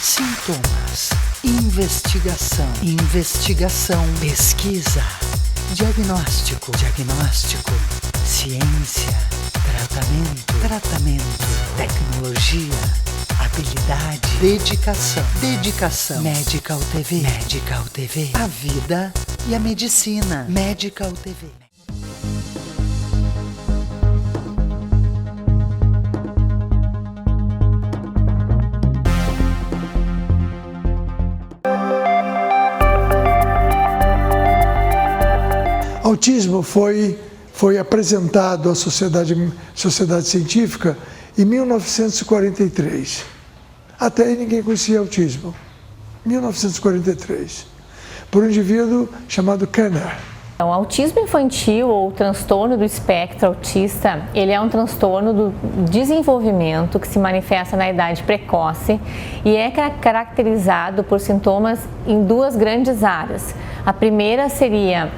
sintomas, investigação, pesquisa, diagnóstico, ciência, tratamento, tecnologia, habilidade, dedicação. Medical TV, a vida e a medicina. Medical TV. Autismo foi apresentado à sociedade científica em 1943. Até aí ninguém conhecia autismo. 1943. Por um indivíduo chamado Kenner. O autismo infantil ou transtorno do espectro autista, ele é um transtorno do desenvolvimento que se manifesta na idade precoce e é caracterizado por sintomas em duas grandes áreas. A primeira seria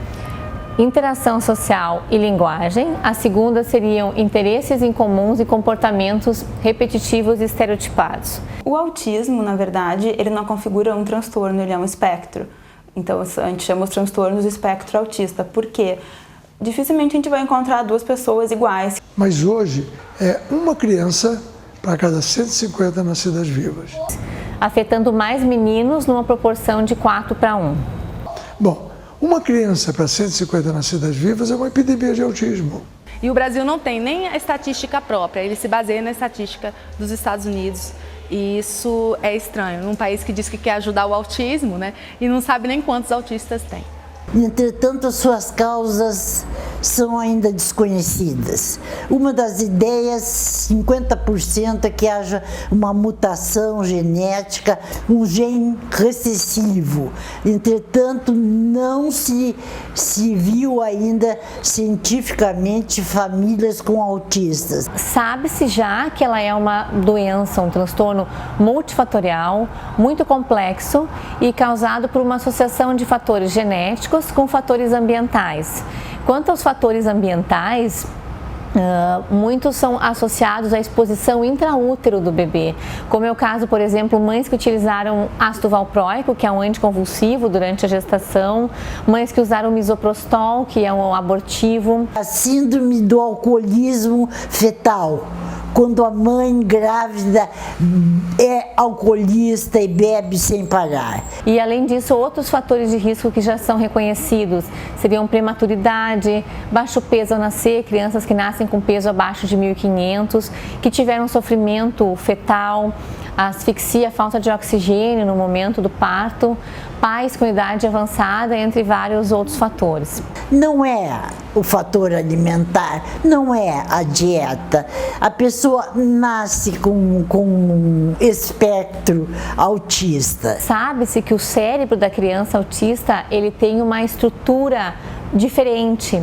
interação social e linguagem, a segunda seriam interesses incomuns e comportamentos repetitivos e estereotipados. O autismo, na verdade, ele não configura um transtorno, ele é um espectro. Então, a gente chama os transtornos do espectro autista, porque dificilmente a gente vai encontrar duas pessoas iguais. Mas hoje é uma criança para cada 150 nascidas vivas. Afetando mais meninos numa proporção de 4:1. Bom, uma criança para 150 nascidas vivas é uma epidemia de autismo. E o Brasil não tem nem a estatística própria, ele se baseia na estatística dos Estados Unidos. E isso é estranho, num país que diz que quer ajudar o autismo, né? E não sabe nem quantos autistas tem. Entretanto, as suas causas são ainda desconhecidas. Uma das ideias, 50%, é que haja uma mutação genética, um gene recessivo. Entretanto, não se viu ainda cientificamente famílias com autistas. Sabe-se já que ela é uma doença, um transtorno multifatorial, muito complexo e causado por uma associação de fatores genéticos com fatores ambientais. Quanto aos fatores ambientais, muitos são associados à exposição intraútero do bebê, como é o caso, por exemplo, mães que utilizaram ácido valproico, que é um anticonvulsivo durante a gestação, mães que usaram misoprostol, que é um abortivo. A síndrome do alcoolismo fetal, quando a mãe grávida é alcoolista e bebe sem parar. E além disso, outros fatores de risco que já são reconhecidos seriam prematuridade, baixo peso ao nascer, crianças que nascem com peso abaixo de 1.500, que tiveram sofrimento fetal, asfixia, falta de oxigênio no momento do parto, pais com idade avançada, entre vários outros fatores. Não é o fator alimentar, não é a dieta. A pessoa nasce com um espectro autista. Sabe-se que o cérebro da criança autista, ele tem uma estrutura diferente.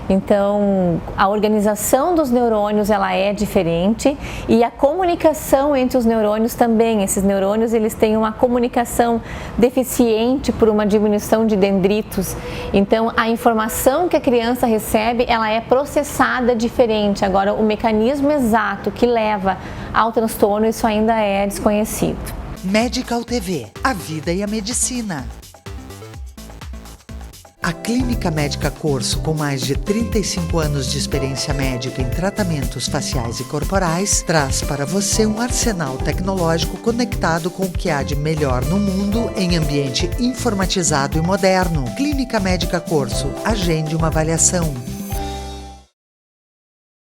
Então, a organização dos neurônios ela é diferente e a comunicação entre os neurônios também. Esses neurônios eles têm uma comunicação deficiente por uma diminuição de dendritos. Então, a informação que a criança recebe ela é processada diferente. Agora, o mecanismo exato que leva ao transtorno, isso ainda é desconhecido. Medical TV, a vida e a medicina. A Clínica Médica Corso, com mais de 35 anos de experiência médica em tratamentos faciais e corporais, traz para você um arsenal tecnológico conectado com o que há de melhor no mundo em ambiente informatizado e moderno. Clínica Médica Corso, agende uma avaliação.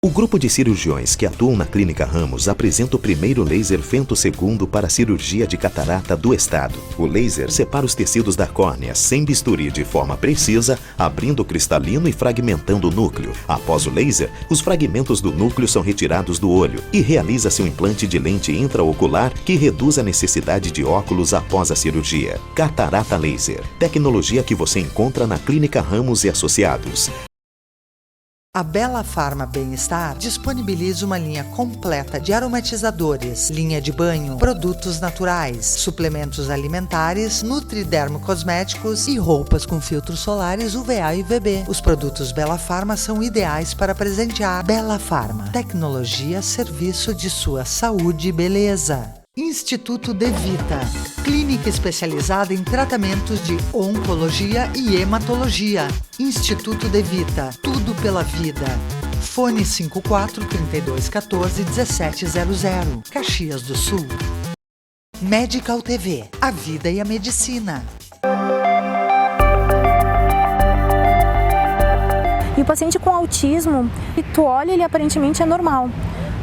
O grupo de cirurgiões que atuam na Clínica Ramos apresenta o primeiro laser femtosegundo para a cirurgia de catarata do estado. O laser separa os tecidos da córnea sem bisturi de forma precisa, abrindo o cristalino e fragmentando o núcleo. Após o laser, os fragmentos do núcleo são retirados do olho e realiza-se um implante de lente intraocular que reduz a necessidade de óculos após a cirurgia. Catarata Laser, tecnologia que você encontra na Clínica Ramos e Associados. A Bela Farma Bem-Estar disponibiliza uma linha completa de aromatizadores, linha de banho, produtos naturais, suplementos alimentares, nutridermo cosméticos e roupas com filtros solares UVA e UVB. Os produtos Bela Farma são ideais para presentear. Bela Farma, tecnologia a serviço de sua saúde e beleza. Instituto De Vita, clínica especializada em tratamentos de oncologia e hematologia. Instituto De Vita, tudo pela vida. Fone 54-3214-1700, Caxias do Sul. Medical TV, a vida e a medicina. E o paciente com autismo, tu olha, ele aparentemente é normal.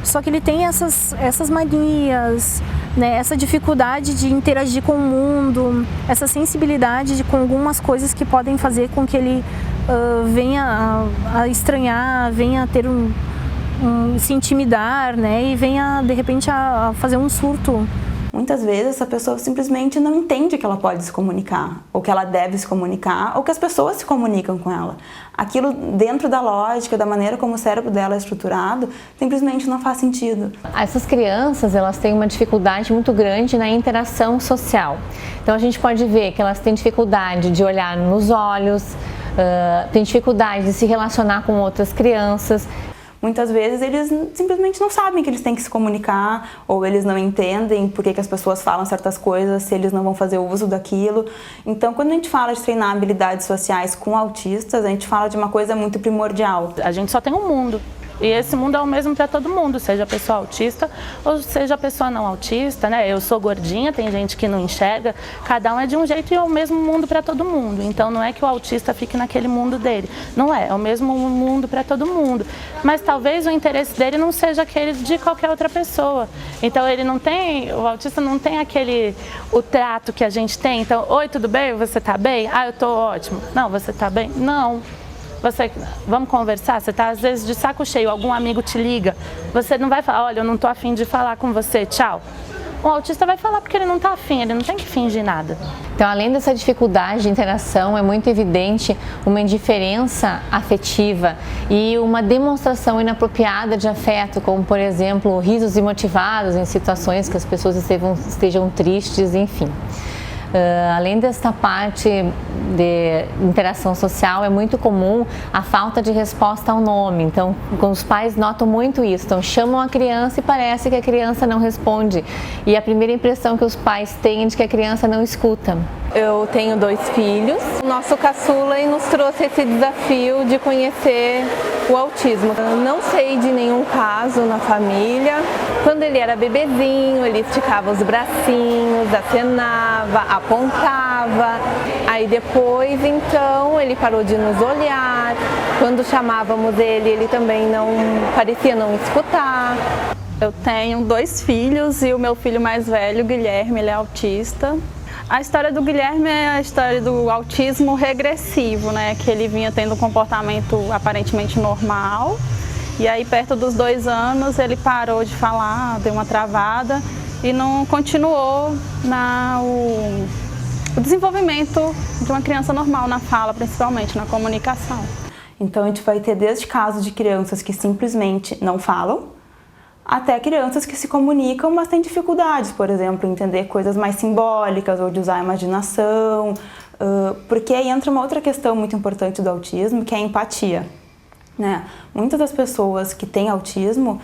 Só que ele tem essas manias, né, essa dificuldade de interagir com o mundo, essa sensibilidade com algumas coisas que podem fazer com que ele venha a estranhar, venha a ter se intimidar, né, e venha de repente a fazer um surto. Muitas vezes essa pessoa simplesmente não entende que ela pode se comunicar, ou que ela deve se comunicar, ou que as pessoas se comunicam com ela. Aquilo dentro da lógica, da maneira como o cérebro dela é estruturado, simplesmente não faz sentido. Essas crianças, elas têm uma dificuldade muito grande na interação social. Então a gente pode ver que elas têm dificuldade de olhar nos olhos, têm dificuldade de se relacionar com outras crianças. Muitas vezes eles simplesmente não sabem que eles têm que se comunicar, ou eles não entendem por que as pessoas falam certas coisas, se eles não vão fazer uso daquilo. Então, quando a gente fala de treinar habilidades sociais com autistas, a gente fala de uma coisa muito primordial. A gente só tem um mundo. E esse mundo é o mesmo para todo mundo, seja a pessoa autista ou seja a pessoa não autista, né? Eu sou gordinha, tem gente que não enxerga, cada um é de um jeito e é o mesmo mundo para todo mundo. Então não é que o autista fique naquele mundo dele, não é o mesmo mundo para todo mundo. Mas talvez o interesse dele não seja aquele de qualquer outra pessoa. Então o autista não tem o trato que a gente tem. Então, oi, tudo bem? Você tá bem? Ah, eu tô ótimo. Não, você tá bem? Não. Vamos conversar? Você está às vezes de saco cheio, algum amigo te liga, você não vai falar, olha, eu não estou afim de falar com você, tchau. O autista vai falar porque ele não está afim, ele não tem que fingir nada. Então, além dessa dificuldade de interação, é muito evidente uma indiferença afetiva e uma demonstração inapropriada de afeto, como, por exemplo, risos imotivados em situações que as pessoas estejam tristes, enfim. Além desta parte de interação social, é muito comum a falta de resposta ao nome. Então, os pais notam muito isso. Então, chamam a criança e parece que a criança não responde. E a primeira impressão que os pais têm é de que a criança não escuta. Eu tenho 2 filhos. O nosso caçula nos trouxe esse desafio de conhecer o autismo. Eu não sei de nenhum caso na família. Quando ele era bebezinho, ele esticava os bracinhos, acenava, apontava. Aí depois, então, ele parou de nos olhar. Quando chamávamos ele, ele também parecia não escutar. Eu tenho 2 filhos e o meu filho mais velho, Guilherme, ele é autista. A história do Guilherme é a história do autismo regressivo, né? Que ele vinha tendo um comportamento aparentemente normal. E aí, perto dos 2 anos, ele parou de falar, deu uma travada e não continuou o desenvolvimento de uma criança normal na fala, principalmente na comunicação. Então, a gente vai ter desde casos de crianças que simplesmente não falam, até crianças que se comunicam, mas têm dificuldades, por exemplo, em entender coisas mais simbólicas ou de usar a imaginação, porque aí entra uma outra questão muito importante do autismo, que é a empatia, né? Muitas das pessoas que têm autismo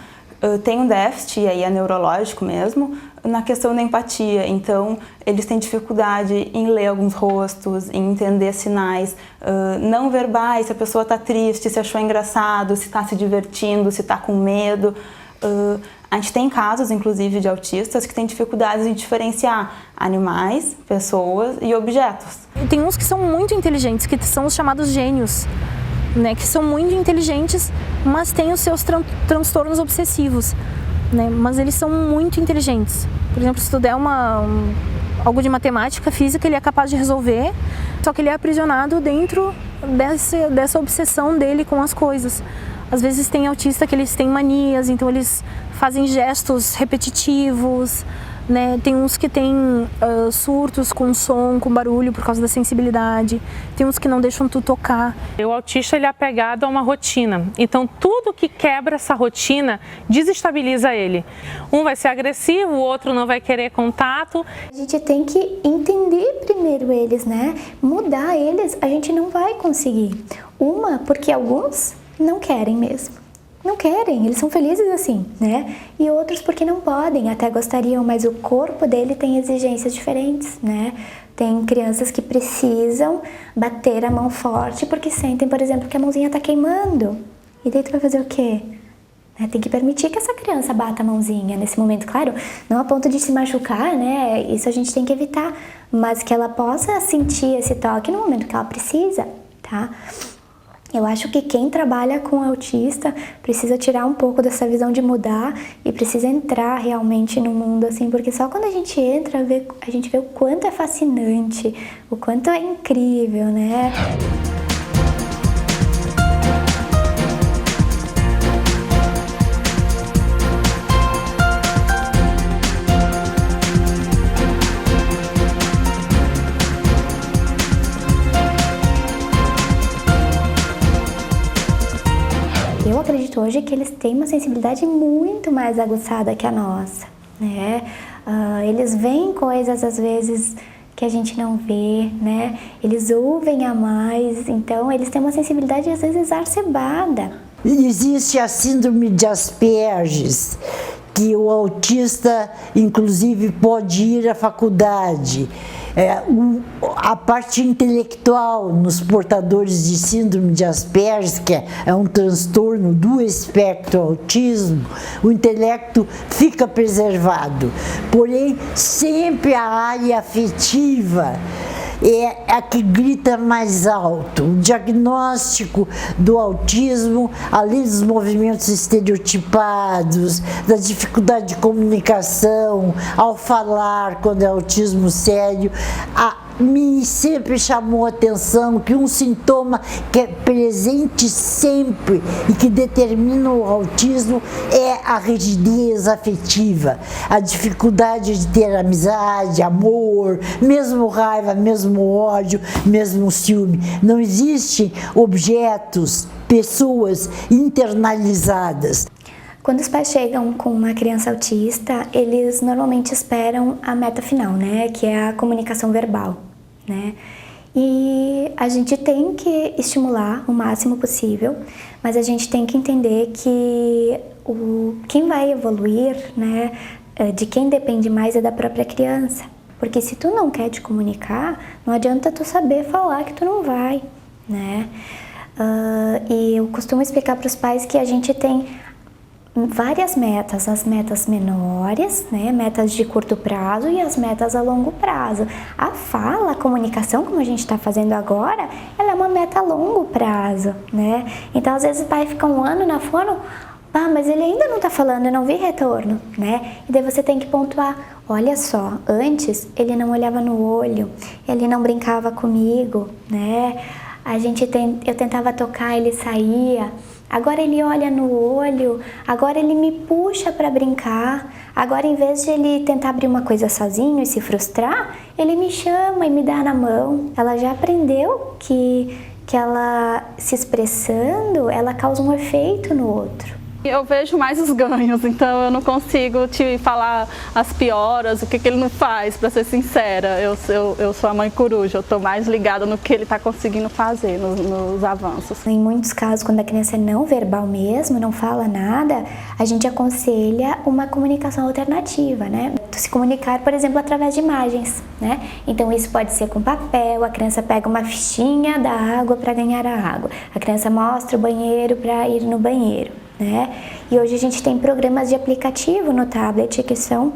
têm um déficit, e aí é neurológico mesmo, na questão da empatia. Então, eles têm dificuldade em ler alguns rostos, em entender sinais não verbais, se a pessoa está triste, se achou engraçado, se está se divertindo, se está com medo. A gente tem casos, inclusive, de autistas que têm dificuldades em diferenciar animais, pessoas e objetos. Tem uns que são muito inteligentes, que são os chamados gênios, né? Que são muito inteligentes, mas têm os seus transtornos obsessivos, né? Mas eles são muito inteligentes. Por exemplo, se tu der algo de matemática, física, ele é capaz de resolver, só que ele é aprisionado dentro dessa obsessão dele com as coisas. Às vezes tem autista que eles têm manias, então eles fazem gestos repetitivos, né? Tem uns que têm surtos com som, com barulho por causa da sensibilidade. Tem uns que não deixam tu tocar. O autista ele é apegado a uma rotina, então tudo que quebra essa rotina desestabiliza ele. Um vai ser agressivo, o outro não vai querer contato. A gente tem que entender primeiro eles, né? Mudar eles a gente não vai conseguir. Porque alguns não querem mesmo. não querem, eles são felizes assim, né? E outros porque não podem, até gostariam, mas o corpo dele tem exigências diferentes, né? Tem crianças que precisam bater a mão forte porque sentem, por exemplo, que a mãozinha está queimando. E daí tu vai fazer o quê? Tem que permitir que essa criança bata a mãozinha nesse momento, claro, não a ponto de se machucar, né? Isso a gente tem que evitar, mas que ela possa sentir esse toque no momento que ela precisa, tá? Eu acho que quem trabalha com autista precisa tirar um pouco dessa visão de mudar e precisa entrar realmente no mundo, assim, porque só quando a gente entra, a gente vê o quanto é fascinante, o quanto é incrível, né? Eu acredito hoje que eles têm uma sensibilidade muito mais aguçada que a nossa, né? Eles veem coisas às vezes que a gente não vê, né? Eles ouvem a mais, então eles têm uma sensibilidade às vezes exacerbada. Existe a síndrome de Asperger, que o autista inclusive pode ir à faculdade. A parte intelectual nos portadores de síndrome de Asperger, que é um transtorno do espectro autismo, o intelecto fica preservado, porém sempre a área afetiva é a que grita mais alto. O diagnóstico do autismo, além dos movimentos estereotipados, da dificuldade de comunicação, ao falar quando é autismo sério, me sempre chamou a atenção que um sintoma que é presente sempre e que determina o autismo é a rigidez afetiva, a dificuldade de ter amizade, amor, mesmo raiva, mesmo ódio, mesmo ciúme. Não existem objetos, pessoas internalizadas. Quando os pais chegam com uma criança autista, eles normalmente esperam a meta final, né? Que é a comunicação verbal, né? E a gente tem que estimular o máximo possível, mas a gente tem que entender que quem vai evoluir, né? De quem depende mais é da própria criança. Porque se tu não quer te comunicar, não adianta tu saber falar que tu não vai, né? E eu costumo explicar para os pais que a gente tem várias metas, as metas menores, né, metas de curto prazo e as metas a longo prazo. A fala, a comunicação, como a gente está fazendo agora, ela é uma meta a longo prazo, né? Então, às vezes o pai fica um ano na fono, mas ele ainda não está falando, eu não vi retorno, né? E daí você tem que pontuar, olha só, antes ele não olhava no olho, ele não brincava comigo, né? Eu tentava tocar, ele saía. Agora ele olha no olho, agora ele me puxa para brincar, agora em vez de ele tentar abrir uma coisa sozinho e se frustrar, ele me chama e me dá na mão. Ela já aprendeu que ela se expressando, ela causa um efeito no outro. Eu vejo mais os ganhos, então eu não consigo te falar as pioras, o que ele não faz, para ser sincera. Eu sou a mãe coruja, eu estou mais ligada no que ele está conseguindo fazer, nos avanços. Em muitos casos, quando a criança é não verbal mesmo, não fala nada, a gente aconselha uma comunicação alternativa, né? Se comunicar, por exemplo, através de imagens, né? Então isso pode ser com papel, a criança pega uma fichinha da água para ganhar a água, a criança mostra o banheiro para ir no banheiro, né? E hoje a gente tem programas de aplicativo no tablet que são,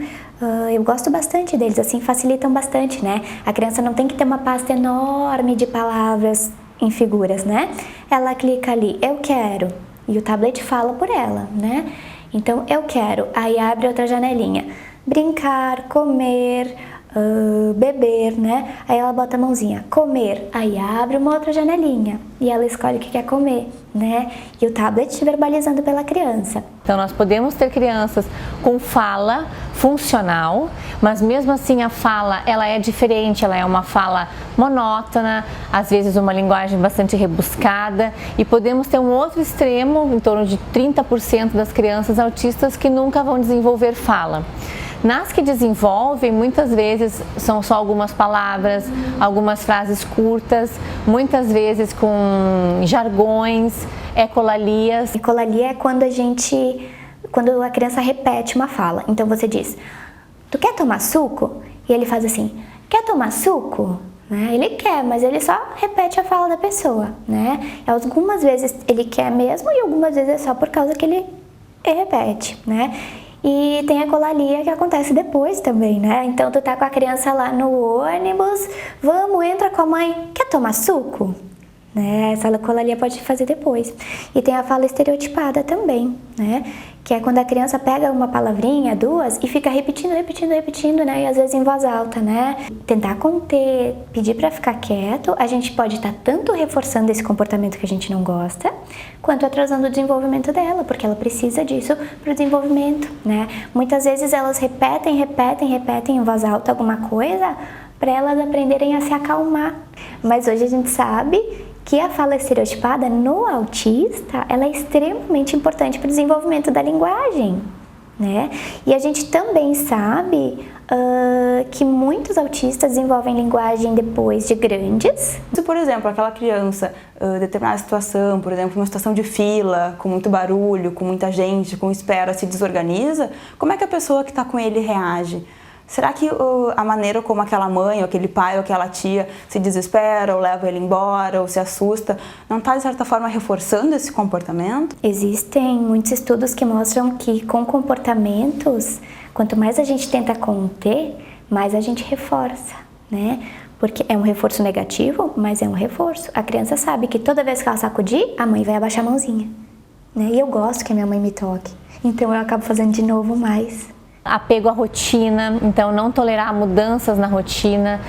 eu gosto bastante deles, assim, facilitam bastante, né? A criança não tem que ter uma pasta enorme de palavras em figuras, né? Ela clica ali, eu quero, e o tablet fala por ela, né? Então, eu quero, aí abre outra janelinha, brincar, comer, beber, né? Aí ela bota a mãozinha, comer, aí abre uma outra janelinha e ela escolhe o que quer comer, né? E o tablet verbalizando pela criança. Então nós podemos ter crianças com fala funcional, mas mesmo assim a fala ela é diferente, ela é uma fala monótona, às vezes uma linguagem bastante rebuscada, e podemos ter um outro extremo, em torno de 30% das crianças autistas que nunca vão desenvolver fala. Nas que desenvolvem, muitas vezes são só algumas palavras, algumas frases curtas, muitas vezes com jargões, ecolalias. Ecolalia é quando a criança repete uma fala. Então você diz, tu quer tomar suco? E ele faz assim, quer tomar suco? Né? Ele quer, mas ele só repete a fala da pessoa, né? Algumas vezes ele quer mesmo e algumas vezes é só por causa que ele repete, né? E tem a ecolalia que acontece depois também, né? Então tu tá com a criança lá no ônibus, vamos, entra com a mãe, quer tomar suco? Né? Essa ecolalia pode fazer depois. E tem a fala estereotipada também, né? Que é quando a criança pega uma palavrinha, duas, e fica repetindo, né? E às vezes em voz alta, né? Tentar conter, pedir para ficar quieto, a gente pode estar tanto reforçando esse comportamento que a gente não gosta, quanto atrasando o desenvolvimento dela, porque ela precisa disso para o desenvolvimento, né? Muitas vezes elas repetem em voz alta alguma coisa para elas aprenderem a se acalmar. Mas hoje a gente sabe que a fala estereotipada no autista, ela é extremamente importante para o desenvolvimento da linguagem, né? E a gente também sabe que muitos autistas desenvolvem linguagem depois de grandes. Se, por exemplo, aquela criança, determinada situação, por exemplo, uma situação de fila, com muito barulho, com muita gente, com espera, se desorganiza, como é que a pessoa que está com ele reage? Será que a maneira como aquela mãe, ou aquele pai, ou aquela tia se desespera, ou leva ele embora, ou se assusta, não está, de certa forma, reforçando esse comportamento? Existem muitos estudos que mostram que com comportamentos, quanto mais a gente tenta conter, mais a gente reforça, né? Porque é um reforço negativo, mas é um reforço. A criança sabe que toda vez que ela sacudir, a mãe vai abaixar a mãozinha, né? E eu gosto que a minha mãe me toque, então eu acabo fazendo de novo mais. Apego à rotina, então não tolerar mudanças na rotina,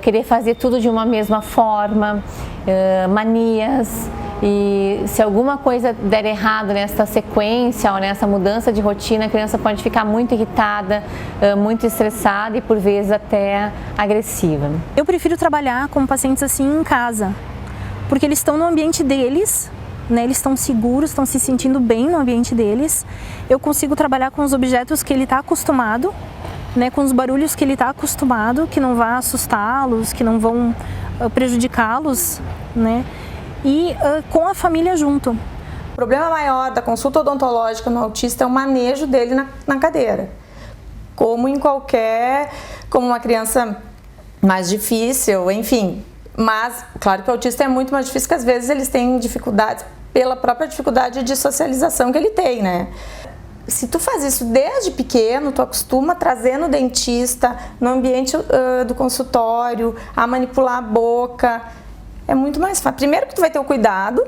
querer fazer tudo de uma mesma forma, manias, e se alguma coisa der errado nessa sequência ou nessa mudança de rotina, a criança pode ficar muito irritada, muito estressada e por vezes até agressiva. Eu prefiro trabalhar com pacientes assim em casa, porque eles estão no ambiente deles, né, eles estão seguros, estão se sentindo bem no ambiente deles. Eu consigo trabalhar com os objetos que ele está acostumado, né, com os barulhos que ele está acostumado, que não vão assustá-los, que não vão prejudicá-los, né, e com a família junto. O problema maior da consulta odontológica no autista é o manejo dele na cadeira. Como uma criança mais difícil, enfim. Mas, claro que o autista é muito mais difícil, porque às vezes eles têm dificuldades pela própria dificuldade de socialização que ele tem, né? Se tu faz isso desde pequeno, tu acostuma trazendo o dentista no ambiente do consultório, a manipular a boca, é muito mais fácil. Primeiro que tu vai ter o cuidado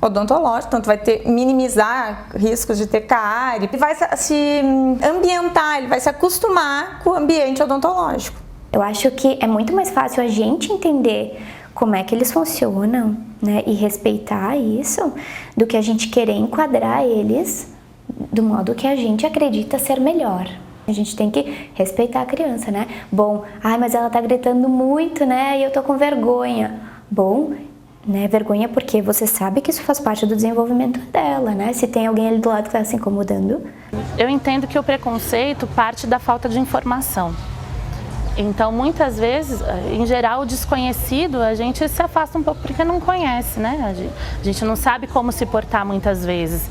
odontológico, então tu vai minimizar riscos de ter cárie, ele vai se ambientar, ele vai se acostumar com o ambiente odontológico. Eu acho que é muito mais fácil a gente entender como é que eles funcionam, né, e respeitar isso, do que a gente querer enquadrar eles do modo que a gente acredita ser melhor. A gente tem que respeitar a criança, né? Bom, mas ela tá gritando muito, né, e eu tô com vergonha. Bom, né, vergonha porque você sabe que isso faz parte do desenvolvimento dela, né? Se tem alguém ali do lado que tá se incomodando. Eu entendo que o preconceito parte da falta de informação. Então, muitas vezes, em geral, o desconhecido, a gente se afasta um pouco porque não conhece, né? A gente não sabe como se portar muitas vezes.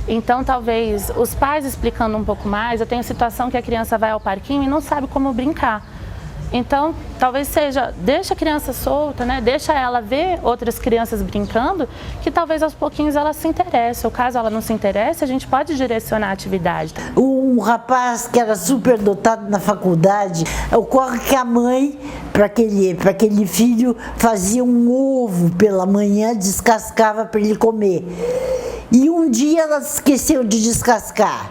Então, talvez, os pais explicando um pouco mais, eu tenho situação que a criança vai ao parquinho e não sabe como brincar. Então, talvez seja, deixa a criança solta, né? Deixa ela ver outras crianças brincando, que talvez aos pouquinhos ela se interesse. Ou caso ela não se interesse, a gente pode direcionar a atividade. Um rapaz que era super dotado na faculdade, ocorre que a mãe, para aquele filho, fazia um ovo pela manhã, descascava para ele comer. E um dia ela esqueceu de descascar.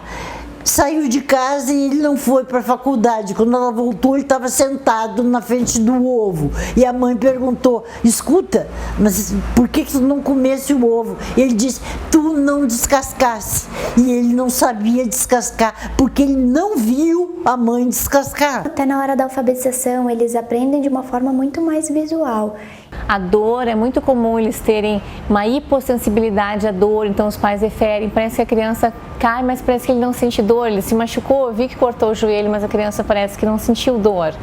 Saiu de casa e ele não foi para a faculdade. Quando ela voltou, ele estava sentado na frente do ovo. E a mãe perguntou, escuta, mas por que tu não comesse o ovo? E ele disse, tu não descascasse. E ele não sabia descascar, porque ele não viu a mãe descascar. Até na hora da alfabetização, eles aprendem de uma forma muito mais visual. A dor, é muito comum eles terem uma hipossensibilidade à dor, então os pais referem, parece que a criança cai, mas parece que ele não sente dor, ele se machucou, eu vi que cortou o joelho, mas a criança parece que não sentiu dor.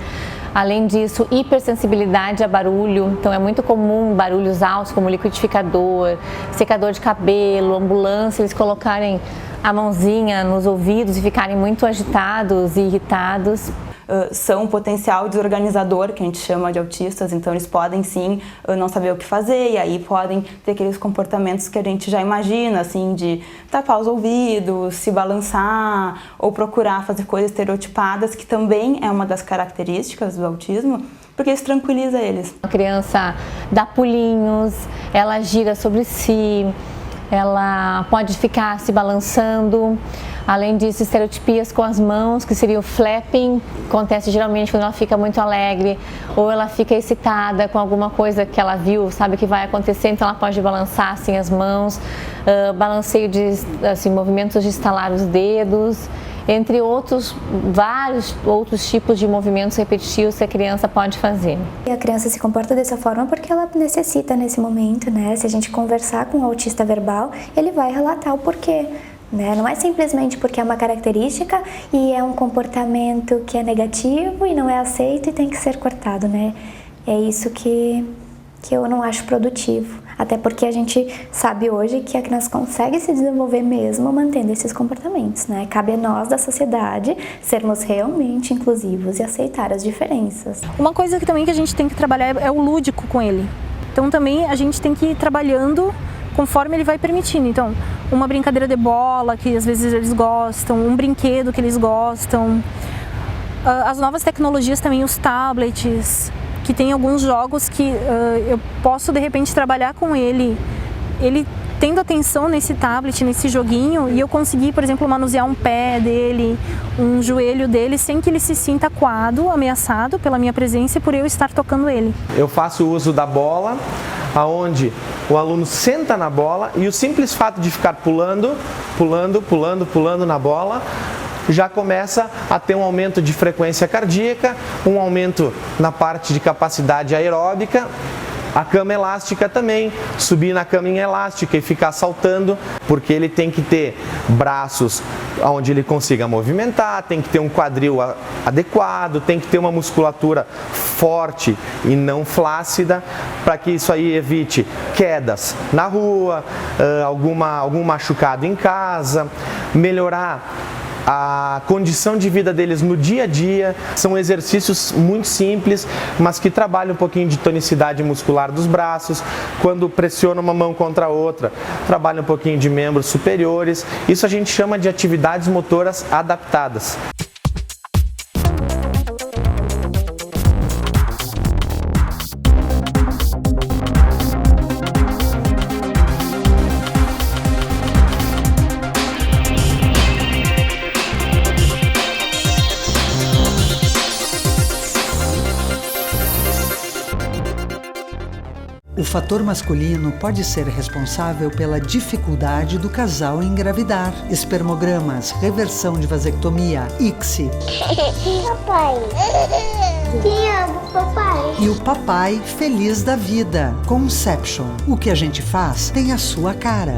Além disso, hipersensibilidade a barulho, então é muito comum barulhos altos como liquidificador, secador de cabelo, ambulância, eles colocarem a mãozinha nos ouvidos e ficarem muito agitados e irritados. São um potencial desorganizador, que a gente chama de autistas, então eles podem sim não saber o que fazer e aí podem ter aqueles comportamentos que a gente já imagina, assim, de tapar os ouvidos, se balançar ou procurar fazer coisas estereotipadas, que também é uma das características do autismo, porque isso tranquiliza eles. A criança dá pulinhos, ela gira sobre si, ela pode ficar se balançando. Além disso, estereotipias com as mãos, que seria o flapping, acontece geralmente quando ela fica muito alegre ou ela fica excitada com alguma coisa que ela viu, sabe que vai acontecer, então ela pode balançar assim as mãos, balanceio de assim, movimentos de estalar os dedos, entre outros, vários outros tipos de movimentos repetitivos que a criança pode fazer. E a criança se comporta dessa forma porque ela necessita nesse momento, né? Se a gente conversar com o autista verbal, ele vai relatar o porquê. Não é simplesmente porque é uma característica e é um comportamento que é negativo e não é aceito e tem que ser cortado, né? É isso que eu não acho produtivo. Até porque a gente sabe hoje que a criança consegue se desenvolver mesmo mantendo esses comportamentos, né? Cabe a nós da sociedade sermos realmente inclusivos e aceitar as diferenças. Uma coisa que também que a gente tem que trabalhar é o lúdico com ele. Então também a gente tem que ir trabalhando conforme ele vai permitindo. Então, uma brincadeira de bola, que às vezes eles gostam, um brinquedo que eles gostam. As novas tecnologias também, os tablets, que tem alguns jogos que eu posso de repente trabalhar com ele tendo atenção nesse tablet, nesse joguinho, e eu conseguir, por exemplo, manusear um pé dele, um joelho dele, sem que ele se sinta acuado, ameaçado pela minha presença e por eu estar tocando ele. Eu faço uso da bola, aonde o aluno senta na bola e o simples fato de ficar pulando na bola, já começa a ter um aumento de frequência cardíaca, um aumento na parte de capacidade aeróbica. A cama elástica também, subir na cama elástica e ficar saltando, porque ele tem que ter braços onde ele consiga movimentar, tem que ter um quadril adequado, tem que ter uma musculatura forte e não flácida, para que isso aí evite quedas na rua, algum machucado em casa, melhorar a condição de vida deles no dia a dia. São exercícios muito simples, mas que trabalham um pouquinho de tonicidade muscular dos braços. Quando pressiona uma mão contra a outra, trabalha um pouquinho de membros superiores. Isso a gente chama de atividades motoras adaptadas. O fator masculino pode ser responsável pela dificuldade do casal em engravidar. Espermogramas, reversão de vasectomia, ICSI. Papai. Te amo, papai. E o papai feliz da vida. Conception. O que a gente faz tem a sua cara.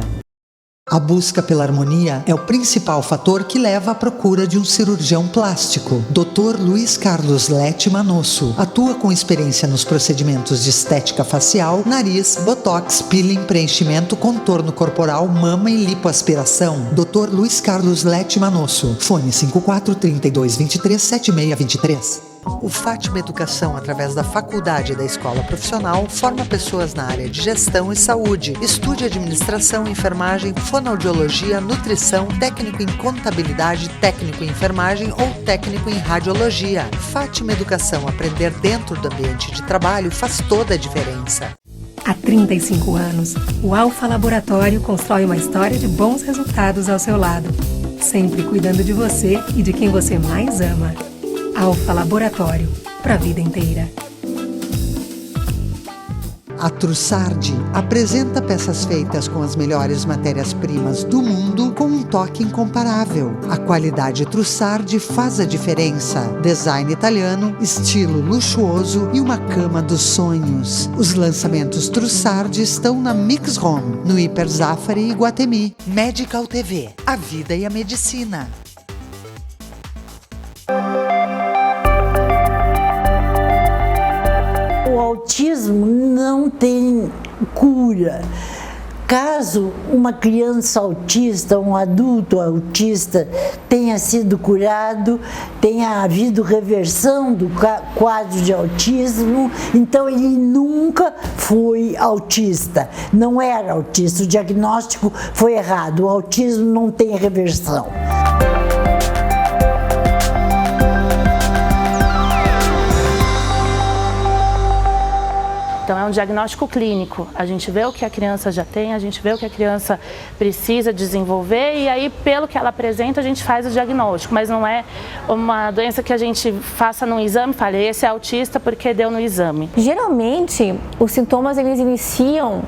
A busca pela harmonia é o principal fator que leva à procura de um cirurgião plástico. Dr. Luiz Carlos Lete Manosso atua com experiência nos procedimentos de estética facial, nariz, botox, peeling, preenchimento, contorno corporal, mama e lipoaspiração. Dr. Luiz Carlos Lete Manosso. Fone 54 32 23 7623. O Fátima Educação, através da Faculdade da Escola Profissional, forma pessoas na área de gestão e saúde. Estude administração, enfermagem, fonoaudiologia, nutrição, técnico em contabilidade, técnico em enfermagem ou técnico em radiologia. Fátima Educação, aprender dentro do ambiente de trabalho faz toda a diferença. Há 35 anos, o Alfa Laboratório constrói uma história de bons resultados ao seu lado, sempre cuidando de você e de quem você mais ama. Alfa Laboratório, para a vida inteira. A Trussardi apresenta peças feitas com as melhores matérias-primas do mundo com um toque incomparável. A qualidade Trussardi faz a diferença. Design italiano, estilo luxuoso e uma cama dos sonhos. Os lançamentos Trussardi estão na Mix Home, no Hiper Zafari e Guatemi. Medical TV, a vida e a medicina. O autismo não tem cura. Caso uma criança autista, um adulto autista tenha sido curado, tenha havido reversão do quadro de autismo, então ele nunca foi autista, não era autista, o diagnóstico foi errado, o autismo não tem reversão. Então é um diagnóstico clínico, a gente vê o que a criança já tem, a gente vê o que a criança precisa desenvolver e aí pelo que ela apresenta a gente faz o diagnóstico, mas não é uma doença que a gente faça num exame e fale, esse é autista porque deu no exame. Geralmente os sintomas eles iniciam,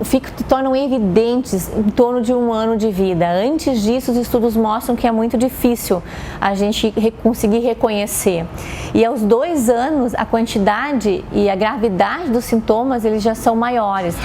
se tornam evidentes em torno de 1 ano de vida. Antes disso, os estudos mostram que é muito difícil a gente conseguir reconhecer. E aos 2 anos, a quantidade e a gravidade dos sintomas eles já são maiores.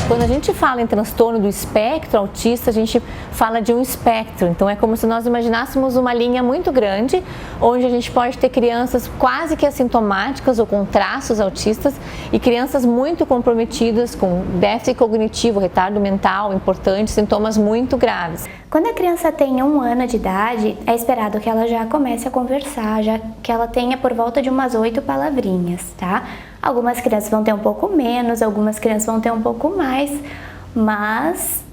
Quando a gente fala em transtorno do espectro autista, a gente fala de um espectro. Então é como se nós imaginássemos uma linha muito grande, onde a gente pode ter crianças quase que assintomáticas ou com traços autistas e crianças muito comprometidas com déficit cognitivo, retardo mental importante, sintomas muito graves. Quando a criança tem 1 ano de idade, é esperado que ela já comece a conversar, já que ela tenha por volta de umas 8 palavrinhas, tá? Algumas crianças vão ter um pouco menos, algumas crianças vão ter um pouco mais, mas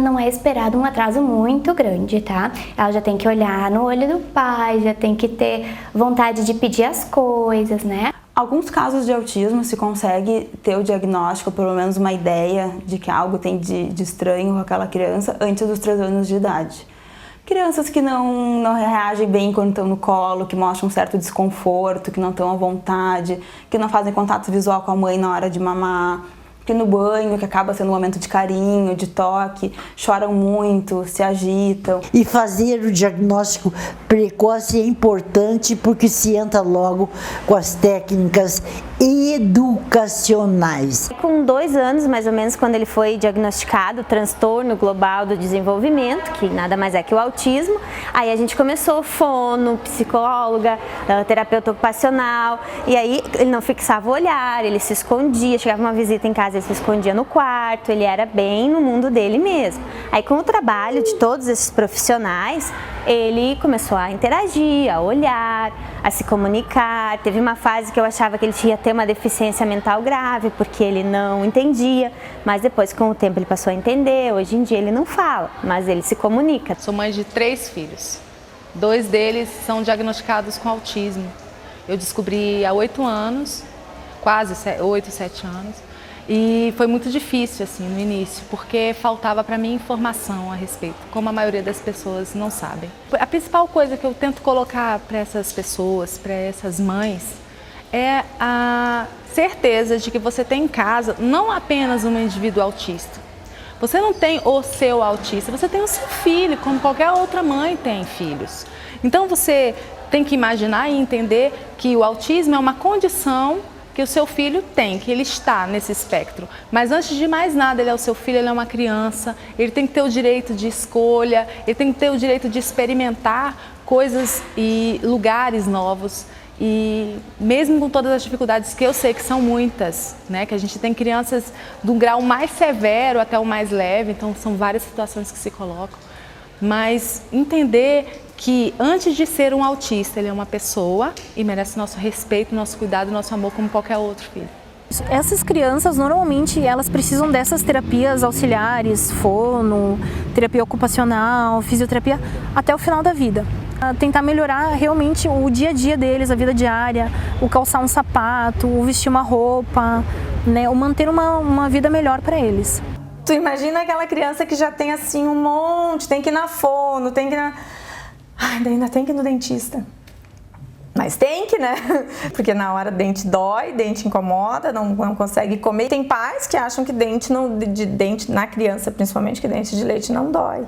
não é esperado um atraso muito grande, tá? Ela já tem que olhar no olho do pai, já tem que ter vontade de pedir as coisas, né? Alguns casos de autismo se consegue ter o diagnóstico, pelo menos uma ideia de que algo tem de estranho com aquela criança antes dos 3 anos de idade. Crianças que não reagem bem quando estão no colo, que mostram um certo desconforto, que não estão à vontade, que não fazem contato visual com a mãe na hora de mamar, que no banho, que acaba sendo um momento de carinho, de toque, choram muito, se agitam. E fazer o diagnóstico precoce é importante porque se entra logo com as técnicas educacionais. Com 2 anos, mais ou menos, quando ele foi diagnosticado, transtorno global do desenvolvimento, que nada mais é que o autismo, aí a gente começou fono, psicóloga, terapeuta ocupacional, e aí ele não fixava o olhar, ele se escondia, chegava uma visita em casa, ele se escondia no quarto, ele era bem no mundo dele mesmo. Aí com o trabalho de todos esses profissionais, ele começou a interagir, a olhar, a se comunicar. Teve uma fase que eu achava que ele tinha ter uma deficiência mental grave, porque ele não entendia, mas depois com o tempo ele passou a entender. Hoje em dia ele não fala, mas ele se comunica. Sou mãe de 3 filhos, 2 deles são diagnosticados com autismo. Eu descobri há 8 anos, quase 8, 7 anos, e foi muito difícil assim no início, porque faltava para mim informação a respeito, como a maioria das pessoas não sabem. A principal coisa que eu tento colocar para essas pessoas, para essas mães, é a certeza de que você tem em casa não apenas um indivíduo autista. Você não tem o seu autista, você tem o seu filho, como qualquer outra mãe tem filhos. Então você tem que imaginar e entender que o autismo é uma condição que o seu filho tem, que ele está nesse espectro. Mas antes de mais nada, ele é o seu filho, ele é uma criança, ele tem que ter o direito de escolha, ele tem que ter o direito de experimentar coisas e lugares novos. E mesmo com todas as dificuldades, que eu sei que são muitas, né? Que a gente tem crianças do grau mais severo até o mais leve, então são várias situações que se colocam. Mas entender que antes de ser um autista, ele é uma pessoa e merece nosso respeito, nosso cuidado, nosso amor como qualquer outro filho. Essas crianças, normalmente, elas precisam dessas terapias auxiliares, fono, terapia ocupacional, fisioterapia, até o final da vida. Tentar melhorar realmente o dia a dia deles, a vida diária, o calçar um sapato, o vestir uma roupa, né, o manter uma vida melhor para eles. Tu imagina aquela criança que já tem assim um monte, tem que ir na fono, tem que ir na... Ai, ainda tem que ir no dentista. Mas tem que, né? Porque na hora dente dói, dente incomoda, não consegue comer. Tem pais que acham que dente na criança, principalmente, que dente de leite não dói.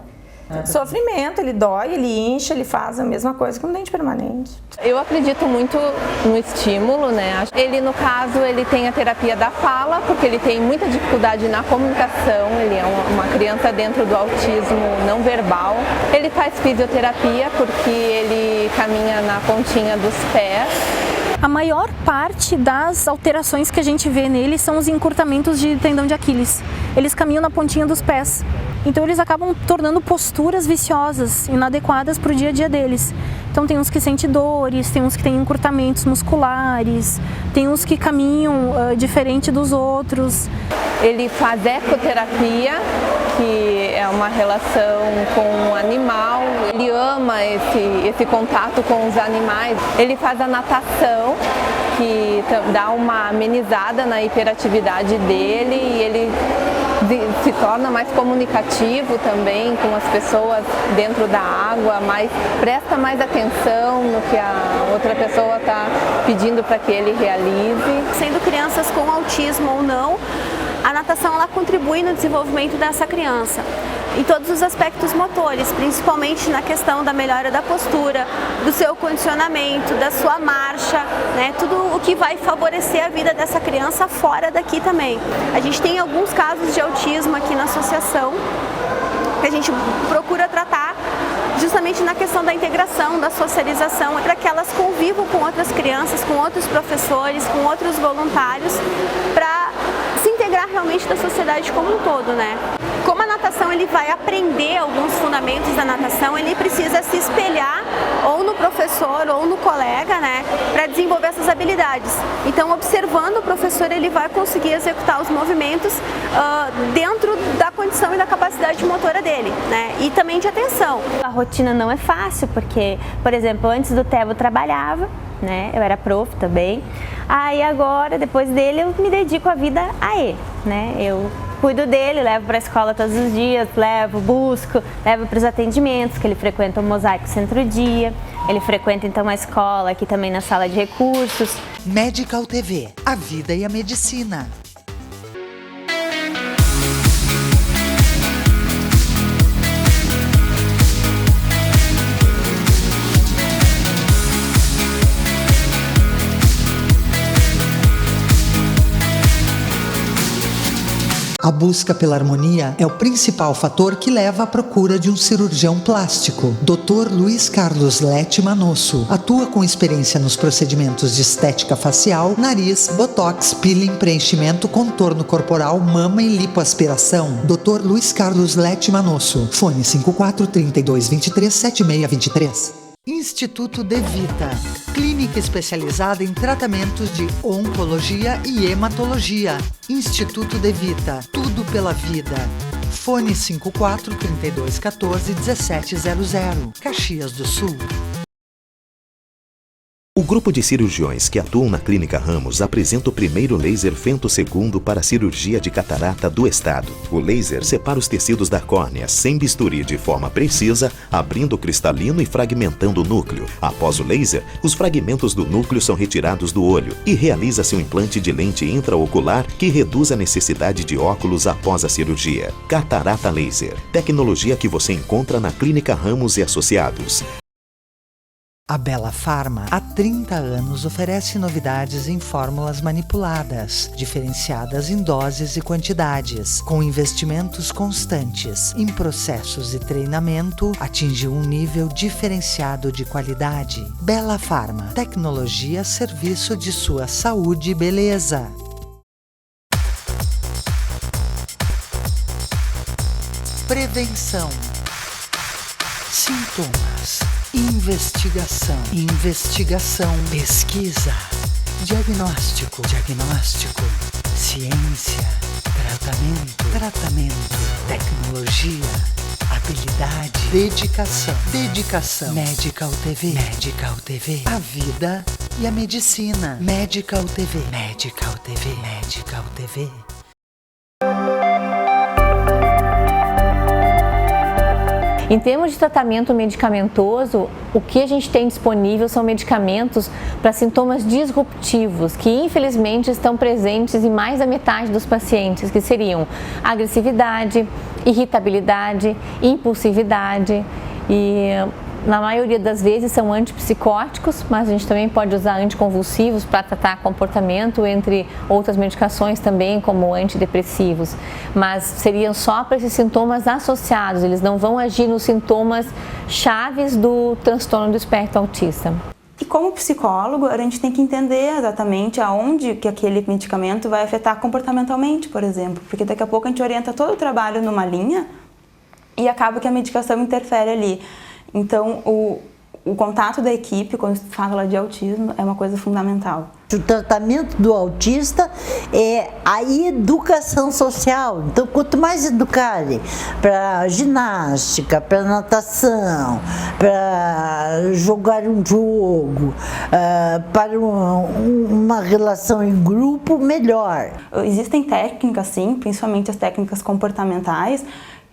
Sofrimento, ele dói, ele incha, ele faz a mesma coisa que um dente permanente. Eu acredito muito no estímulo, né? Ele, no caso, ele tem a terapia da fala, porque ele tem muita dificuldade na comunicação, ele é uma criança dentro do autismo não verbal. Ele faz fisioterapia porque ele caminha na pontinha dos pés. A maior parte das alterações que a gente vê neles são os encurtamentos de tendão de Aquiles. Eles caminham na pontinha dos pés. Então eles acabam tornando posturas viciosas, inadequadas para o dia a dia deles. Então tem uns que sentem dores, tem uns que têm encurtamentos musculares, tem uns que caminham diferente dos outros. Ele faz ecoterapia, que é uma relação com o animal. Ele ama esse contato com os animais. Ele faz a natação, que dá uma amenizada na hiperatividade dele, e ele se torna mais comunicativo também com as pessoas dentro da água, presta mais atenção no que a outra pessoa está pedindo para que ele realize. Sendo crianças com autismo ou não, a natação ela contribui no desenvolvimento dessa criança em todos os aspectos motores, principalmente na questão da melhora da postura, do seu condicionamento, da sua marcha, né? Tudo o que vai favorecer a vida dessa criança fora daqui também. A gente tem alguns casos de autismo aqui na associação que a gente procura tratar justamente na questão da integração, da socialização, para que elas convivam com outras crianças, com outros professores, com outros voluntários, para se integrar realmente da sociedade como um todo, né? Como a natação ele vai aprender alguns fundamentos da natação, ele precisa se espelhar ou no professor ou no colega, né, para desenvolver essas habilidades. Então, observando o professor, ele vai conseguir executar os movimentos dentro da condição e da capacidade motora dele, né, e também de atenção. A rotina não é fácil, porque, por exemplo, antes do Theo eu trabalhava, né, eu era prof também. Aí agora, depois dele, eu me dedico a vida a ele, né, eu cuido dele, levo para a escola todos os dias, busco, levo para os atendimentos, que ele frequenta o Mosaico Centro-Dia, ele frequenta então a escola aqui também na sala de recursos. Medical TV, a vida e a medicina. A busca pela harmonia é o principal fator que leva à procura de um cirurgião plástico. Dr. Luiz Carlos Lete Manosso atua com experiência nos procedimentos de estética facial, nariz, botox, peeling, preenchimento, contorno corporal, mama e lipoaspiração. Dr. Luiz Carlos Lete Manosso. Fone 54 32 23 7623. Instituto De Vita, clínica especializada em tratamentos de oncologia e hematologia. Instituto De Vita, tudo pela vida. Fone 54 32 14 1700, Caxias do Sul. O grupo de cirurgiões que atuam na Clínica Ramos apresenta o primeiro laser femtosegundo para cirurgia de catarata do estado. O laser separa os tecidos da córnea sem bisturi de forma precisa, abrindo o cristalino e fragmentando o núcleo. Após o laser, os fragmentos do núcleo são retirados do olho e realiza-se um implante de lente intraocular que reduz a necessidade de óculos após a cirurgia. Catarata Laser, tecnologia que você encontra na Clínica Ramos e Associados. A Bela Pharma, há 30 anos, oferece novidades em fórmulas manipuladas, diferenciadas em doses e quantidades, com investimentos constantes em processos e treinamento, atinge um nível diferenciado de qualidade. Bela Pharma, tecnologia a serviço de sua saúde e beleza. Prevenção. Sintomas. Investigação, pesquisa, diagnóstico, ciência, tratamento, tecnologia, habilidade, dedicação. Dedicação. Medical TV. Medical TV. A vida e a medicina. Medical TV. Medical TV. Medical TV. Em termos de tratamento medicamentoso, o que a gente tem disponível são medicamentos para sintomas disruptivos, que infelizmente estão presentes em mais da metade dos pacientes, que seriam agressividade, irritabilidade, impulsividade e na maioria das vezes são antipsicóticos, mas a gente também pode usar anticonvulsivos para tratar comportamento, entre outras medicações também, como antidepressivos. Mas seriam só para esses sintomas associados, eles não vão agir nos sintomas chaves do transtorno do espectro autista. E como psicólogo, a gente tem que entender exatamente aonde que aquele medicamento vai afetar comportamentalmente, por exemplo, porque daqui a pouco a gente orienta todo o trabalho numa linha e acaba que a medicação interfere ali. Então, o contato da equipe, quando se fala de autismo, é uma coisa fundamental. O tratamento do autista é a educação social. Então, quanto mais educarem para ginástica, para natação, para jogar um jogo, para uma relação em grupo, melhor. Existem técnicas, sim, principalmente as técnicas comportamentais,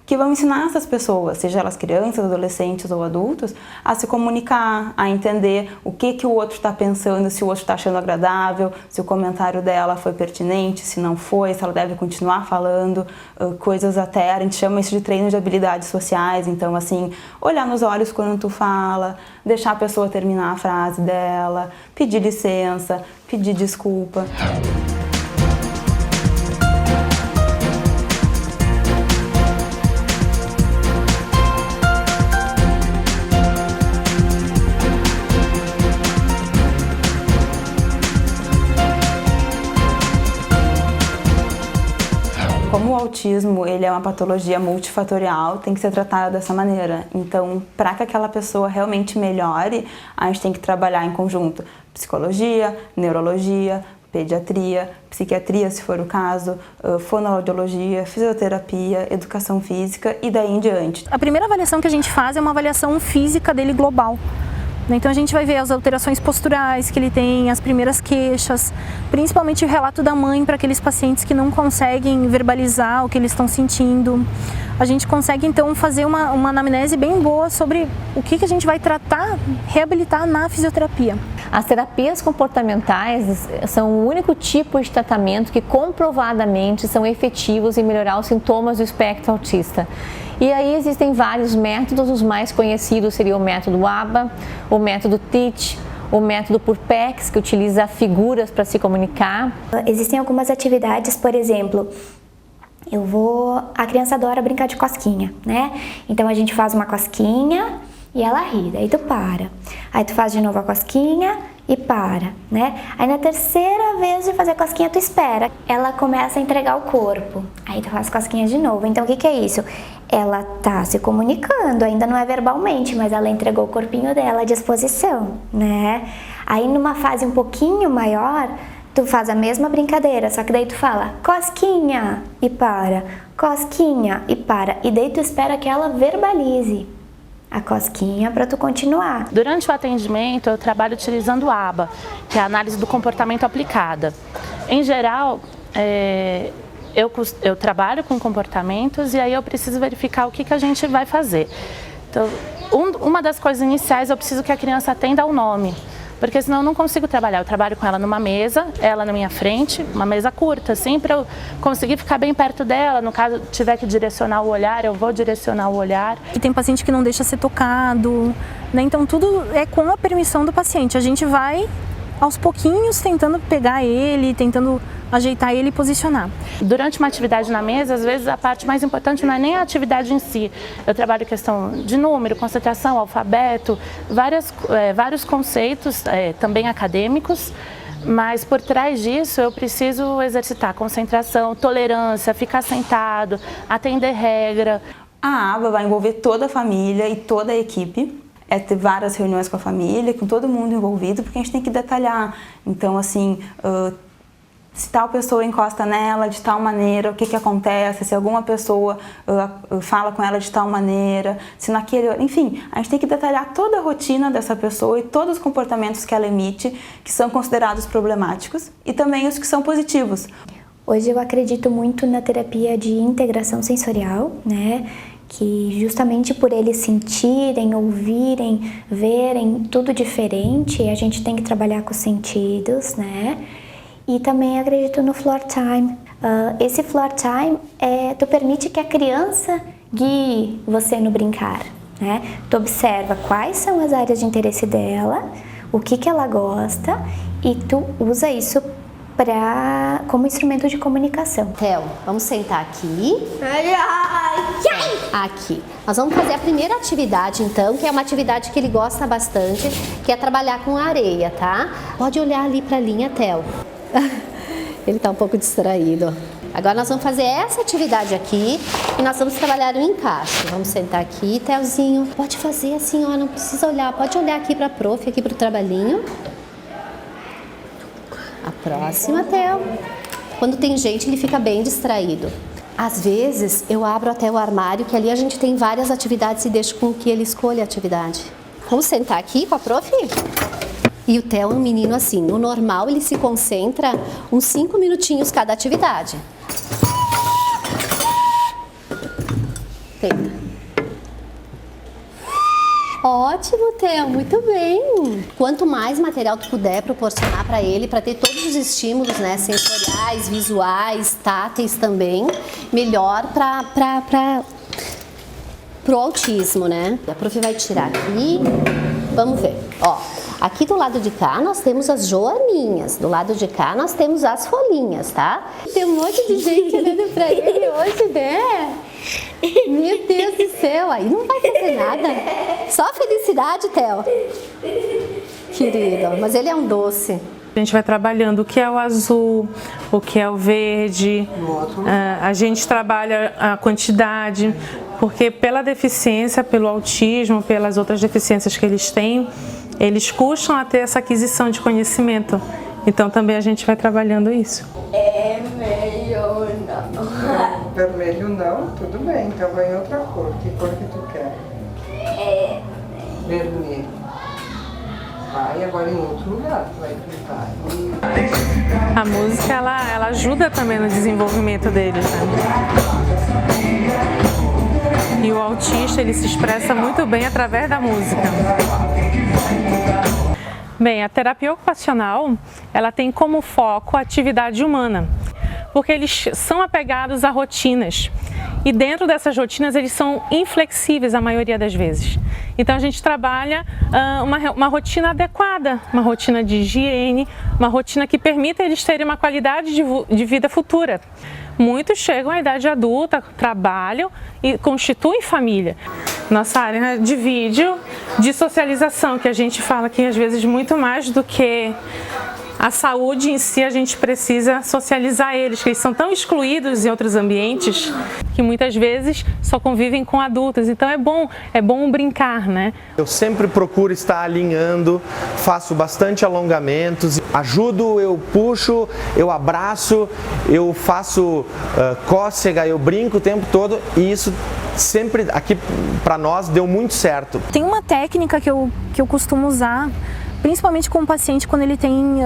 que vão ensinar essas pessoas, seja elas crianças, adolescentes ou adultos, a se comunicar, a entender o que o outro está pensando, se o outro está achando agradável, se o comentário dela foi pertinente, se não foi, se ela deve continuar falando, coisas até, a gente chama isso de treino de habilidades sociais, então assim, olhar nos olhos quando tu fala, deixar a pessoa terminar a frase dela, pedir licença, pedir desculpa. Como o autismo ele é uma patologia multifatorial, tem que ser tratada dessa maneira. Então, para que aquela pessoa realmente melhore, a gente tem que trabalhar em conjunto. Psicologia, neurologia, pediatria, psiquiatria, se for o caso, fonoaudiologia, fisioterapia, educação física e daí em diante. A primeira avaliação que a gente faz é uma avaliação física dele global. Então a gente vai ver as alterações posturais que ele tem, as primeiras queixas, principalmente o relato da mãe para aqueles pacientes que não conseguem verbalizar o que eles estão sentindo. A gente consegue então fazer uma anamnese bem boa sobre o que a gente vai tratar, reabilitar na fisioterapia. As terapias comportamentais são o único tipo de tratamento que comprovadamente são efetivos em melhorar os sintomas do espectro autista. E aí existem vários métodos, os mais conhecidos seriam o método ABA, o método TEACH, o método PURPEX, que utiliza figuras para se comunicar. Existem algumas atividades, por exemplo, a criança adora brincar de cosquinha, né? Então a gente faz uma cosquinha e ela ri, daí tu para. Aí tu faz de novo a cosquinha e para, né? Aí na terceira vez de fazer a cosquinha tu espera. Ela começa a entregar o corpo. Aí tu faz cosquinha de novo. Então o que é isso? Ela tá se comunicando, ainda não é verbalmente, mas ela entregou o corpinho dela à disposição, né? Aí numa fase um pouquinho maior, tu faz a mesma brincadeira, só que daí tu fala cosquinha e para, cosquinha e para. E daí tu espera que ela verbalize a cosquinha para tu continuar. Durante o atendimento eu trabalho utilizando a ABA, que é a análise do comportamento aplicada. Em geral, eu trabalho com comportamentos e aí eu preciso verificar o que a gente vai fazer. Então, uma das coisas iniciais eu preciso que a criança atenda ao nome. Porque senão eu não consigo trabalhar. Eu trabalho com ela numa mesa, ela na minha frente, uma mesa curta, assim, para eu conseguir ficar bem perto dela. No caso, tiver que direcionar o olhar, eu vou direcionar o olhar. E tem paciente que não deixa ser tocado, né? Então tudo é com a permissão do paciente. A gente vai aos pouquinhos tentando pegar ele, tentando ajeitar ele e posicionar. Durante uma atividade na mesa, às vezes a parte mais importante não é nem a atividade em si. Eu trabalho questão de número, concentração, alfabeto, vários conceitos também acadêmicos, mas por trás disso eu preciso exercitar concentração, tolerância, ficar sentado, atender regra. A ABA vai envolver toda a família e toda a equipe. É ter várias reuniões com a família, com todo mundo envolvido, porque a gente tem que detalhar. Então, assim, se tal pessoa encosta nela de tal maneira, o que acontece, se alguma pessoa fala com ela de tal maneira, se naquele... Enfim, a gente tem que detalhar toda a rotina dessa pessoa e todos os comportamentos que ela emite, que são considerados problemáticos, e também os que são positivos. Hoje eu acredito muito na terapia de integração sensorial, né? Que justamente por eles sentirem, ouvirem, verem tudo diferente, a gente tem que trabalhar com os sentidos, né? E também acredito no floor time. Esse floor time, tu permite que a criança guie você no brincar, né? Tu observa quais são as áreas de interesse dela, o que ela gosta, e tu usa isso como instrumento de comunicação. Theo, vamos sentar aqui. Aqui. Nós vamos fazer a primeira atividade, então, que é uma atividade que ele gosta bastante, que é trabalhar com areia, tá? Pode olhar ali para a linha, Theo. Ele tá um pouco distraído. Agora nós vamos fazer essa atividade aqui e nós vamos trabalhar o encaixe. Vamos sentar aqui, Theozinho. Pode fazer assim, ó, não precisa olhar. Pode olhar aqui para a prof, aqui para o trabalhinho. A próxima, Theo. Quando tem gente, ele fica bem distraído. Às vezes, eu abro até o armário, que ali a gente tem várias atividades e deixo com que ele escolha a atividade. Vamos sentar aqui com a prof? E o Theo é um menino assim, no normal ele se concentra uns 5 minutinhos cada atividade. Tenta. Ótimo, Theo, muito bem. Quanto mais material tu puder proporcionar para ele, para ter todos os estímulos, né, sensoriais, visuais, táteis também, melhor para o autismo, né? A prof vai tirar aqui, vamos ver. Ó, aqui do lado de cá nós temos as joaninhas, do lado de cá nós temos as folhinhas, tá? Tem um monte de gente olhando para ele hoje, né? Meu Deus do céu, aí não vai fazer nada. Só felicidade, Theo. Querido, mas ele é um doce. A gente vai trabalhando o que é o azul, o que é o verde, a gente trabalha a quantidade, porque pela deficiência, pelo autismo, pelas outras deficiências que eles têm, eles custam a ter essa aquisição de conhecimento. Então também a gente vai trabalhando isso. É melhor não. Vermelho não? Tudo bem, então vai em outra cor. Que cor que tu quer? Vermelho. Vai agora em outro lugar, tu vai clicar. A música, ela ajuda também no desenvolvimento deles, né? E o autista, ele se expressa muito bem através da música. Bem, a terapia ocupacional, ela tem como foco a atividade humana, porque eles são apegados a rotinas e dentro dessas rotinas eles são inflexíveis a maioria das vezes. Então a gente trabalha uma rotina adequada, uma rotina de higiene, uma rotina que permita eles terem uma qualidade de vida futura. Muitos chegam à idade adulta, trabalham e constituem família. Nossa área de vídeo, de socialização, que a gente fala que às vezes muito mais do que a saúde em si, a gente precisa socializar eles, que eles são tão excluídos em outros ambientes que muitas vezes só convivem com adultos. Então é bom brincar, né? Eu sempre procuro estar alinhando, faço bastante alongamentos, ajudo, eu puxo, eu abraço, eu faço cócega, eu brinco o tempo todo e isso sempre aqui para nós deu muito certo. Tem uma técnica que eu costumo usar, principalmente com o paciente quando ele tem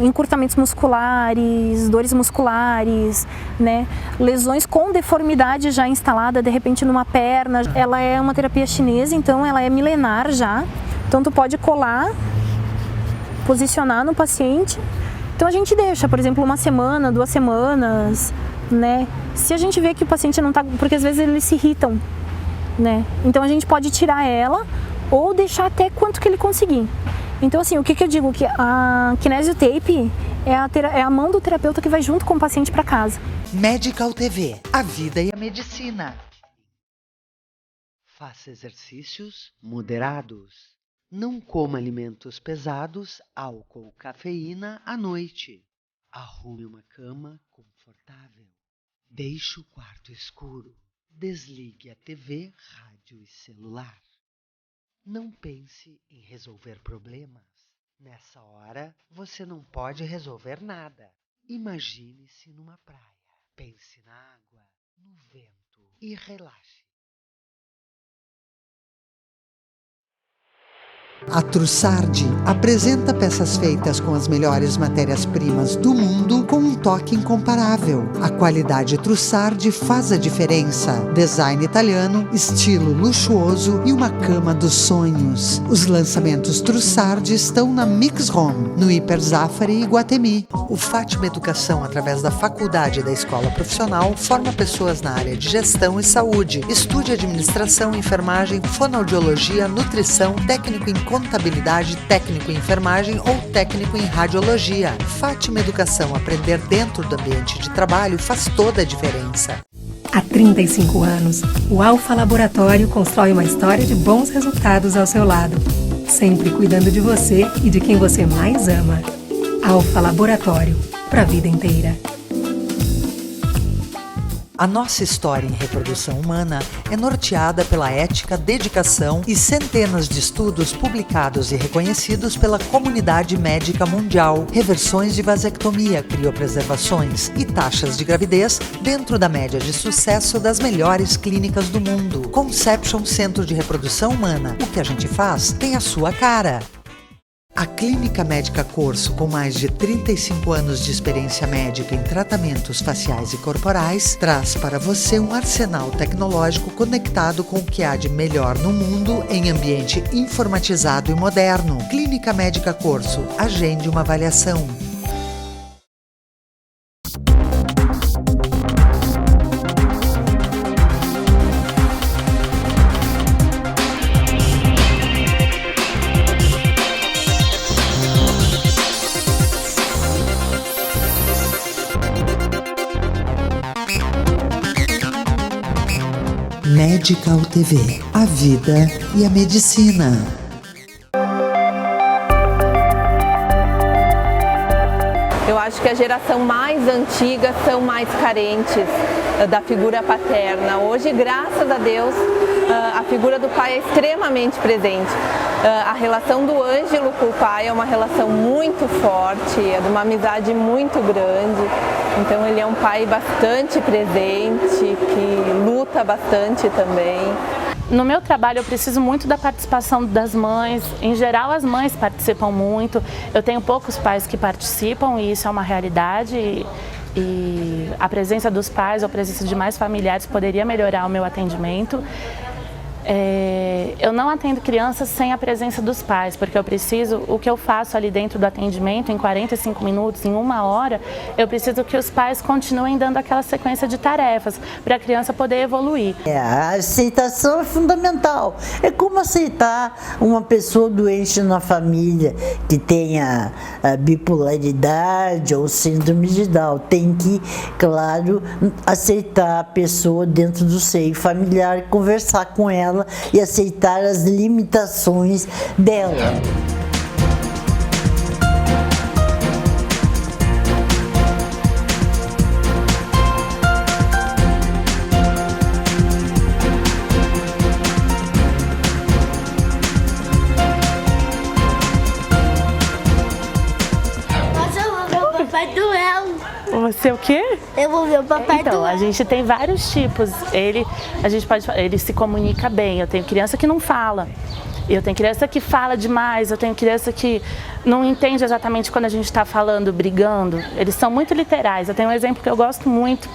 encurtamentos musculares, dores musculares, né? Lesões com deformidade já instalada, de repente numa perna. Ela é uma terapia chinesa, então ela é milenar já. Então tu pode colar, posicionar no paciente. Então a gente deixa, por exemplo, 1 semana, 2 semanas, né? Se a gente vê que o paciente não tá, porque às vezes eles se irritam, né? Então a gente pode tirar ela ou deixar até quanto que ele conseguir. Então assim, o que eu digo? Que a Kinesiotape é a mão do terapeuta que vai junto com o paciente para casa. Medical TV, a vida e a medicina. Faça exercícios moderados. Não coma alimentos pesados, álcool, cafeína à noite. Arrume uma cama confortável. Deixe o quarto escuro. Desligue a TV, rádio e celular. Não pense em resolver problemas. Nessa hora, você não pode resolver nada. Imagine-se numa praia. Pense na água, no vento e relaxe. A Trussardi apresenta peças feitas com as melhores matérias-primas do mundo com um toque incomparável. A qualidade Trussardi faz a diferença. Design italiano, estilo luxuoso e uma cama dos sonhos. Os lançamentos Trussardi estão na Mix Home, no Hiper Zafari e Iguatemi. O Fátima Educação, através da Faculdade da Escola Profissional, forma pessoas na área de gestão e saúde. Estude administração, enfermagem, fonoaudiologia, nutrição, técnico em contabilidade, técnico em enfermagem ou técnico em radiologia. Fátima Educação, aprender dentro do ambiente de trabalho faz toda a diferença. Há 35 anos, o Alfa Laboratório constrói uma história de bons resultados ao seu lado, sempre cuidando de você e de quem você mais ama. Alfa Laboratório, para a vida inteira. A nossa história em reprodução humana é norteada pela ética, dedicação e centenas de estudos publicados e reconhecidos pela comunidade médica mundial, reversões de vasectomia, criopreservações e taxas de gravidez dentro da média de sucesso das melhores clínicas do mundo. Conception Centro de Reprodução Humana. O que a gente faz tem a sua cara. A Clínica Médica Corso, com mais de 35 anos de experiência médica em tratamentos faciais e corporais, traz para você um arsenal tecnológico conectado com o que há de melhor no mundo em ambiente informatizado e moderno. Clínica Médica Corso, agende uma avaliação. Medical TV, a vida e a medicina. Eu acho que a geração mais antiga são mais carentes da figura paterna. Hoje, graças a Deus, a figura do pai é extremamente presente. A relação do Ângelo com o pai é uma relação muito forte, é de uma amizade muito grande. Então ele é um pai bastante presente, que luta bastante também. No meu trabalho eu preciso muito da participação das mães, em geral as mães participam muito, eu tenho poucos pais que participam e isso é uma realidade e a presença dos pais ou a presença de mais familiares poderia melhorar o meu atendimento. Eu não atendo crianças sem a presença dos pais, porque eu preciso, o que eu faço ali dentro do atendimento, em 45 minutos, em 1 hora, eu preciso que os pais continuem dando aquela sequência de tarefas, para a criança poder evoluir. A aceitação é fundamental. É como aceitar uma pessoa doente na família, que tenha bipolaridade ou síndrome de Down. Tem que, claro, aceitar a pessoa dentro do seio familiar, conversar com ela e aceitar as limitações dela. Nossa, eu vou ver o Papai Noel. Você o quê? Eu vou ver o Papai Noel. Então, a gente tem vários tipos. Ele se comunica bem. Eu tenho criança que não fala. Eu tenho criança que fala demais. Eu tenho criança que não entende exatamente quando a gente está falando, brigando. Eles são muito literais. Eu tenho um exemplo que eu gosto muito.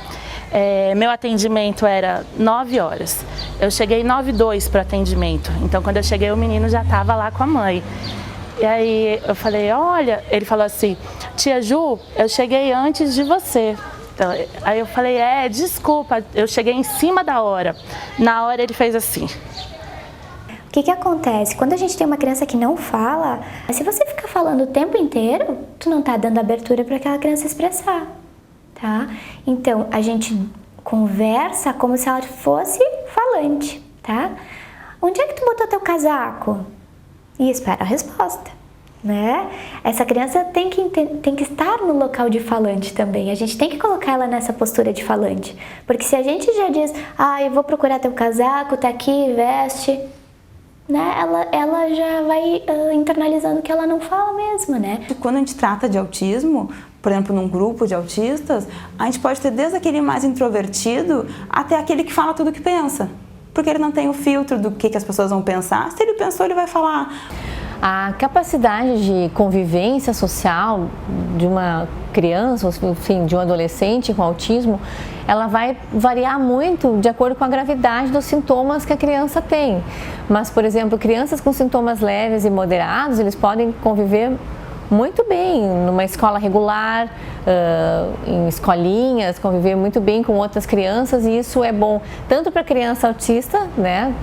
Meu atendimento era 9 horas. Eu cheguei 9h02 para o atendimento. Então, quando eu cheguei, o menino já estava lá com a mãe. E aí eu falei, olha, ele falou assim, tia Ju, eu cheguei antes de você. Então, aí eu falei, desculpa, eu cheguei em cima da hora. Na hora ele fez assim. O que acontece? Quando a gente tem uma criança que não fala, se você ficar falando o tempo inteiro, tu não tá dando abertura para aquela criança expressar, tá? Então, a gente conversa como se ela fosse falante, tá? Onde é que tu botou teu casaco? E espera a resposta, né? Essa criança tem que estar no local de falante também. A gente tem que colocar ela nessa postura de falante. Porque se a gente já diz, eu vou procurar teu casaco, tá aqui, veste. né, ela já vai internalizando que ela não fala mesmo, né? Quando a gente trata de autismo, por exemplo, num grupo de autistas, a gente pode ter desde aquele mais introvertido até aquele que fala tudo o que pensa. Porque ele não tem o filtro do que as pessoas vão pensar. Se ele pensou, ele vai falar. A capacidade de convivência social de uma criança, enfim, de um adolescente com autismo, ela vai variar muito de acordo com a gravidade dos sintomas que a criança tem. Mas, por exemplo, crianças com sintomas leves e moderados, eles podem conviver muito bem numa escola regular, em escolinhas, conviver muito bem com outras crianças, e isso é bom tanto para a criança autista, né,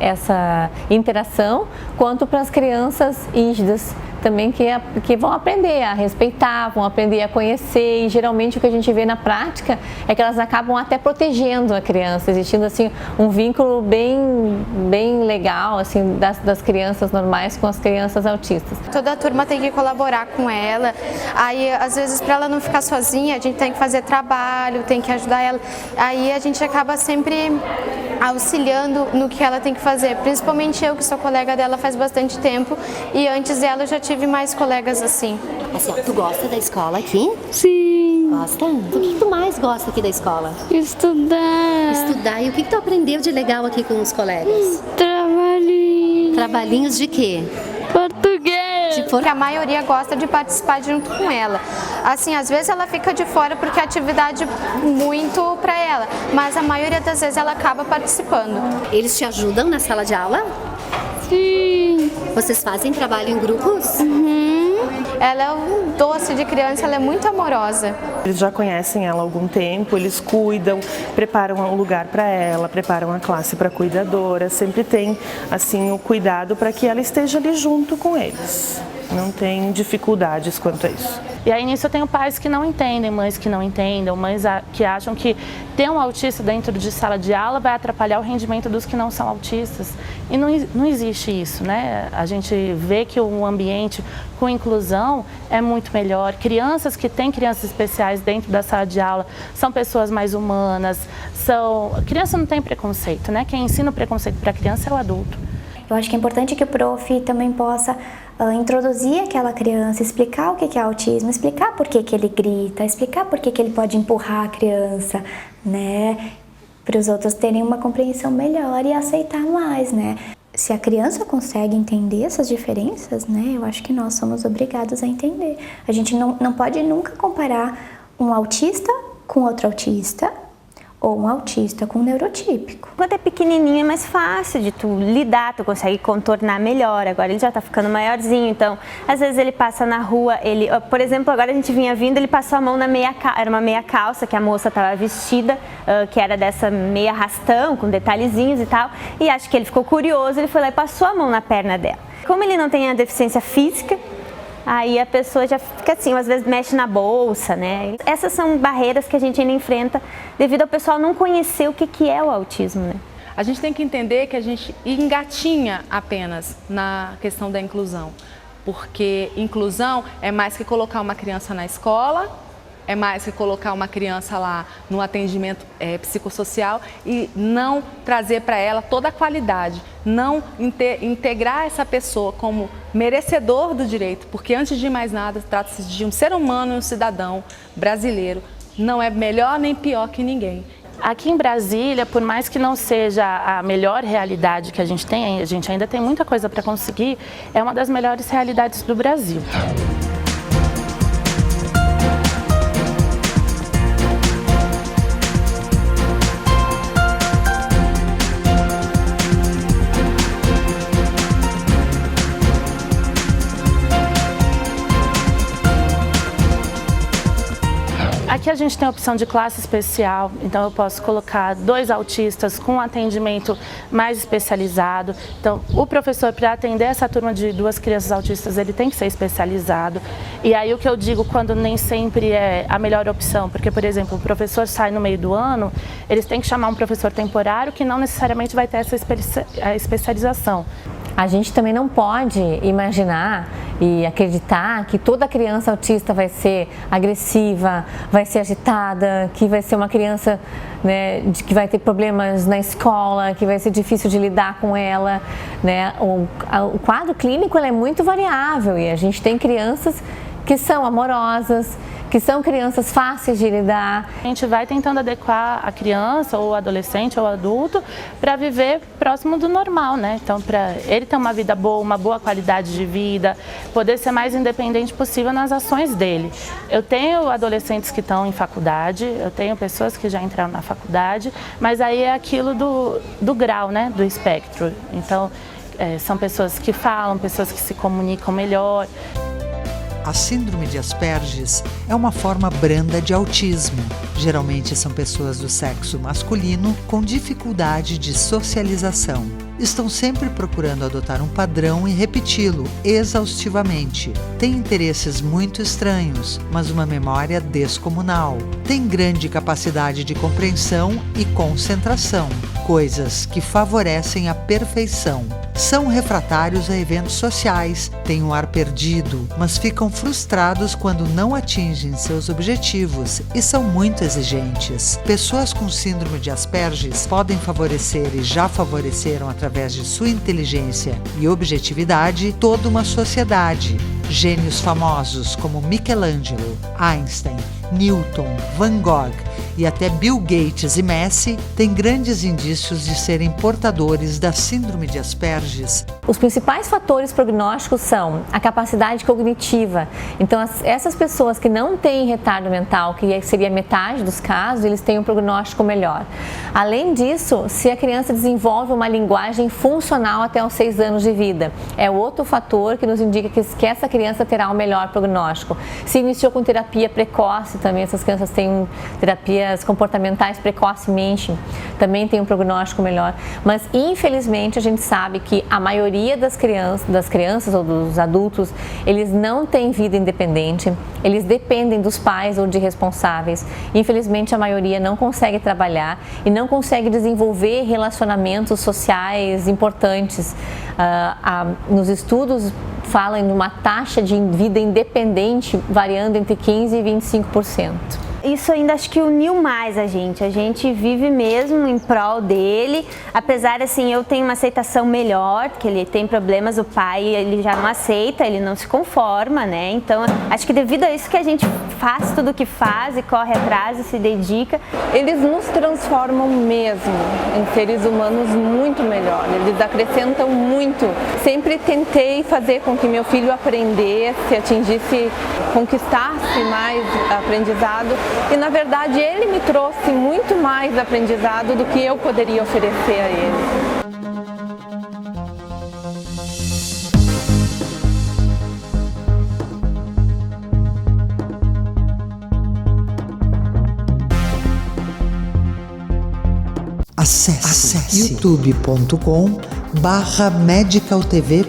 essa interação, quanto para as crianças rígidas também, que vão aprender a respeitar, vão aprender a conhecer, e geralmente o que a gente vê na prática é que elas acabam até protegendo a criança, existindo assim um vínculo bem legal assim das crianças normais com as crianças autistas. Toda a turma tem que colaborar com ela, aí às vezes para ela não ficar sozinha a gente tem que fazer trabalho, tem que ajudar ela, aí a gente acaba sempre auxiliando no que ela tem que fazer, principalmente eu que sou colega dela faz bastante tempo, e antes dela eu já tive mais colegas assim. Assim, ó, tu gosta da escola aqui? Sim. Gosta? O que tu mais gosta aqui da escola? Estudar. Estudar. E o que tu aprendeu de legal aqui com os colegas? Trabalhinhos. Trabalhinhos de quê? Português. Porque a maioria gosta de participar junto com ela. Assim, às vezes ela fica de fora porque a atividade muito para ela, mas a maioria das vezes ela acaba participando. Eles te ajudam na sala de aula? Sim. Vocês fazem trabalho em grupos? Ela é um doce de criança, ela é muito amorosa. Eles já conhecem ela há algum tempo, eles cuidam, preparam um lugar para ela, preparam a classe para a cuidadora, sempre tem assim o cuidado para que ela esteja ali junto com eles. Não tem dificuldades quanto a isso. E aí nisso eu tenho pais que não entendem, mães que não entendem, mães que acham que ter um autista dentro de sala de aula vai atrapalhar o rendimento dos que não são autistas. E não existe isso, né? A gente vê que o ambiente com inclusão é muito melhor. Crianças que têm crianças especiais dentro da sala de aula são pessoas mais humanas, A criança não tem preconceito, né? Quem ensina o preconceito para a criança é o adulto. Eu acho que é importante que o prof também possa introduzir aquela criança, explicar o que é autismo, explicar por que ele grita, explicar por que ele pode empurrar a criança, né? Para os outros terem uma compreensão melhor e aceitar mais, né? Se a criança consegue entender essas diferenças, né? Eu acho que nós somos obrigados a entender. A gente não pode nunca comparar um autista com outro autista, ou um autista com um neurotípico. Quando é pequenininho é mais fácil de tu lidar, tu consegue contornar melhor. Agora ele já tá ficando maiorzinho, então às vezes ele passa na rua, por exemplo, agora a gente vinha vindo, ele passou a mão na era uma meia calça que a moça estava vestida, que era dessa meia rastão, com detalhezinhos e tal, e acho que ele ficou curioso, ele foi lá e passou a mão na perna dela. Como ele não tem a deficiência física, aí a pessoa já fica assim, às vezes mexe na bolsa, né? Essas são barreiras que a gente ainda enfrenta devido ao pessoal não conhecer o que é o autismo, né? A gente tem que entender que a gente engatinha apenas na questão da inclusão, porque inclusão é mais que colocar uma criança na escola, é mais que colocar uma criança lá no atendimento psicossocial e não trazer para ela toda a qualidade, não integrar essa pessoa como merecedor do direito, porque antes de mais nada trata-se de um ser humano e um cidadão brasileiro, não é melhor nem pior que ninguém. Aqui em Brasília, por mais que não seja a melhor realidade que a gente tem, a gente ainda tem muita coisa para conseguir, é uma das melhores realidades do Brasil. Aqui a gente tem a opção de classe especial, então eu posso colocar 2 autistas com atendimento mais especializado. Então o professor, para atender essa turma de 2 crianças autistas, ele tem que ser especializado. E aí o que eu digo quando nem sempre é a melhor opção, porque por exemplo, o professor sai no meio do ano, eles têm que chamar um professor temporário que não necessariamente vai ter essa especialização. A gente também não pode imaginar e acreditar que toda criança autista vai ser agressiva, vai ser agitada, que vai ser uma criança, né, que vai ter problemas na escola, que vai ser difícil de lidar com ela, né? O quadro clínico ele é muito variável e a gente tem crianças que são amorosas, que são crianças fáceis de lidar. A gente vai tentando adequar a criança, ou o adolescente, ou o adulto, para viver próximo do normal, né? Então, para ele ter uma vida boa, uma boa qualidade de vida, poder ser mais independente possível nas ações dele. Eu tenho adolescentes que estão em faculdade, eu tenho pessoas que já entraram na faculdade, mas aí é aquilo do grau, né? Do espectro. Então, são pessoas que falam, pessoas que se comunicam melhor. A síndrome de Asperger é uma forma branda de autismo. Geralmente são pessoas do sexo masculino com dificuldade de socialização. Estão sempre procurando adotar um padrão e repeti-lo exaustivamente. Têm interesses muito estranhos, mas uma memória descomunal. Têm grande capacidade de compreensão e concentração, coisas que favorecem a perfeição. São refratários a eventos sociais, têm um ar perdido, mas ficam frustrados quando não atingem seus objetivos e são muito exigentes. Pessoas com síndrome de Asperger podem favorecer e já favoreceram através de sua inteligência e objetividade toda uma sociedade. Gênios famosos como Michelangelo, Einstein, Newton, Van Gogh e até Bill Gates e Messi têm grandes indícios de serem portadores da síndrome de Asperger. Os principais fatores prognósticos são a capacidade cognitiva. Então, essas pessoas que não têm retardo mental, que seria metade dos casos, eles têm um prognóstico melhor. Além disso, se a criança desenvolve uma linguagem funcional até os 6 anos de vida, é outro fator que nos indica que essa criança terá um melhor prognóstico. Se iniciou com terapia precoce, também essas crianças têm terapias comportamentais precocemente, também tem um prognóstico melhor. Mas, infelizmente, a gente sabe que a maioria das crianças ou dos adultos, eles não têm vida independente, eles dependem dos pais ou de responsáveis. Infelizmente, a maioria não consegue trabalhar e não consegue desenvolver relacionamentos sociais importantes. Nos estudos falam em uma taxa de vida independente variando entre 15% e 25%. Isso ainda acho que uniu mais a gente vive mesmo em prol dele, apesar assim, eu tenho uma aceitação melhor, que ele tem problemas, o pai ele já não aceita, ele não se conforma, né, então acho que devido a isso que a gente faz tudo o que faz e corre atrás e se dedica. Eles nos transformam mesmo em seres humanos muito melhores, eles acrescentam muito. Sempre tentei fazer com que meu filho aprendesse, atingisse, conquistasse mais aprendizado. E na verdade ele me trouxe muito mais aprendizado do que eu poderia oferecer a ele. Acesse youtube.com/medicaltv.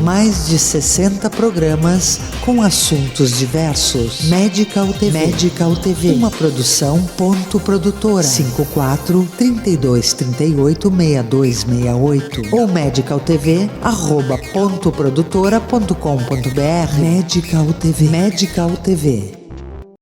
Mais de 60 programas com assuntos diversos. Medical TV, uma produção Ponto Produtora. 54 32 38 6268 ou medicaltv@pontoprodutora.com.br. Medical TV.